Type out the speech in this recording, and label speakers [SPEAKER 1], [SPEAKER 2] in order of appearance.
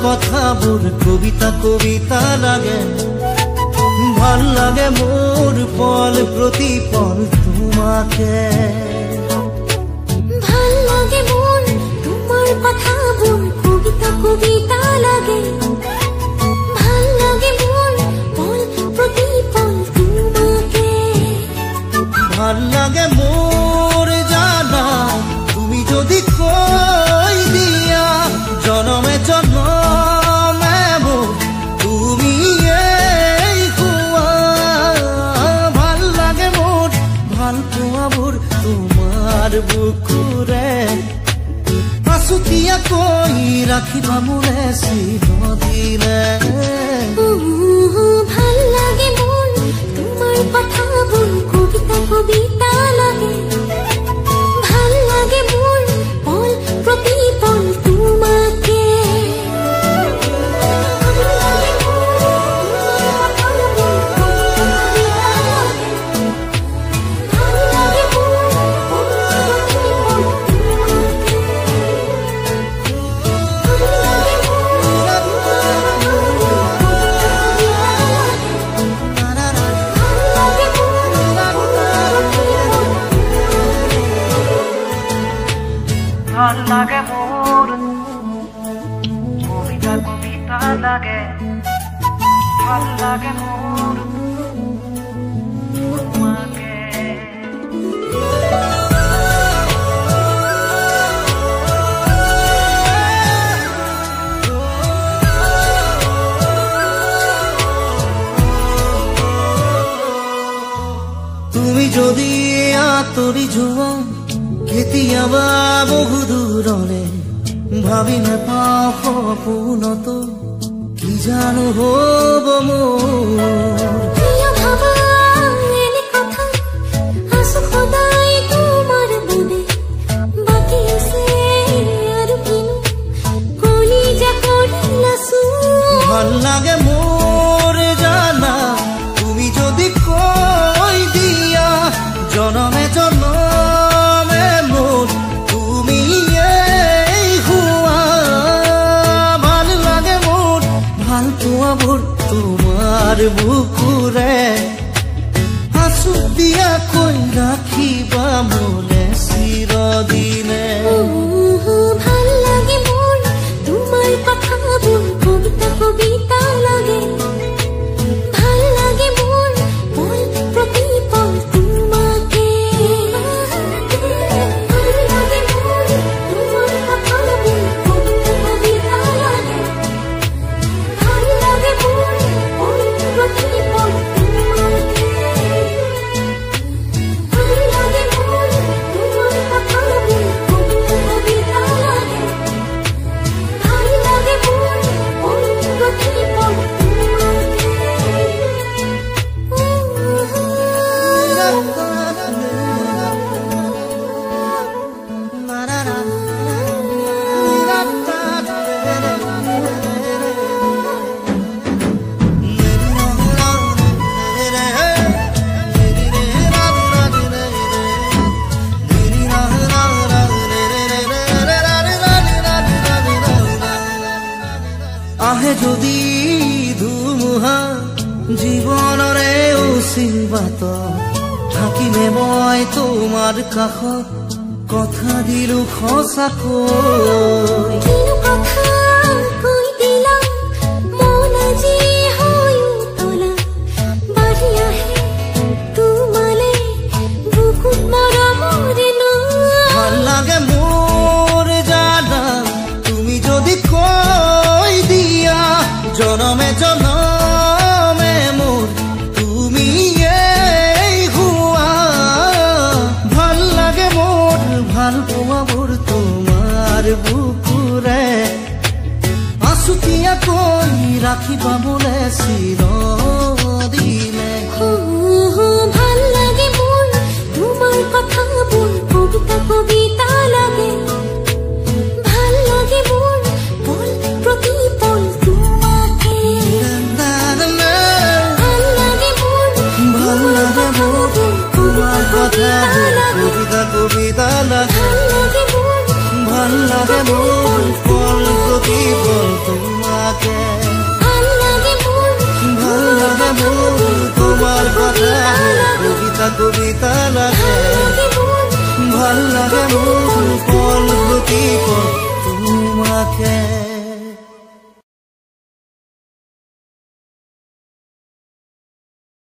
[SPEAKER 1] কথাবোৰ কবিতা কবিতা লাগে ভাল লাগে মোৰ পল প্ৰতি পল তোমাকে
[SPEAKER 2] ভাল লাগে মোৰ তোমাৰ কথাবোৰ কবিতা কবিতা লাগে ভাল লাগে মোৰ পল প্ৰতি পল তোমাকে
[SPEAKER 1] ভাল লাগে মোৰ জানা তুমি যদি কৈ দিয়া জনমে জনমে মোৰ তুমি ভাল লাগে মোৰ ভাল পোৱাবোৰ তোমাৰ বুকুৰে আছুতীয়াকৈ ৰাখিবা মোৰে চিৰদিনে
[SPEAKER 2] ভাল লাগে মোৰ তোমাৰ কথাবোৰ কবিতা কবিতা লাগে ভাল লাগে মোৰ পল প্ৰতি পল তোমাকে
[SPEAKER 3] ভাল লাগে মোৰ কবিতা কবিতা লাগে ভাল লাগে মোৰ তোমাকে
[SPEAKER 1] তুমি যদি আঁতৰি যোৱা কেতিয়াবা বহু দূৰলে ভাবি নাপাওঁ সপোনতো কি জানো হ'ব মোৰ
[SPEAKER 2] কিয় ভাবা এনে কথা আছো সদায় তোমাৰ বাবে বাকী আছে আৰু কিনো কলিজা কৰিলাছো
[SPEAKER 1] ভাল লাগে মোৰ জানা তুমি যদি কৈ দিয়া জনমে জনমে মোৰ তুমি ভাল লাগে মোৰ ভাল পোৱাবোৰ তোমাৰ বুকুৰে আছুতীয়াকৈ ৰাখিবা মোলে চিৰদিনে
[SPEAKER 2] ভাল লাগে মোৰ তোমাৰ কথাবোৰ কবিতা কবিতা লাগে ভাল লাগে মোৰ পল প্ৰতি পল তোমাকে ভাল লাগে মোৰ তোমাৰ কথাবোৰ কবিতা কবিতা লাগে ভাল লাগে মোৰ পল প্ৰতি পল তোমাকে ভাল লাগে মোৰ তোমাৰ কথাবোৰ কবিতা কবিতা লাগে ভাল লাগে মোৰ পল প্ৰতি পল
[SPEAKER 1] আহে যদি ধুমুহা জীৱনৰে উচিবাত থাকিলে মই তোমাৰ কাষত কথা দিলো সঁচাকৈ
[SPEAKER 2] কিনো কথা কৈ দিলা মন আজি হৈ উতলা বাঢ়ি আহে তোমালে বুকুত মৰমৰে
[SPEAKER 1] ভাল লাগে মোৰ জানা তুমি যদি কৈ দিয়া জনমে জনমে মোৰ তুমি ভাল লাগে মোৰ ভাল পোৱাবোৰ তোমাৰ বুকুৰে কবিতা লাগে ভাল লাগে মোৰ পল প্ৰতি পল তোমাকে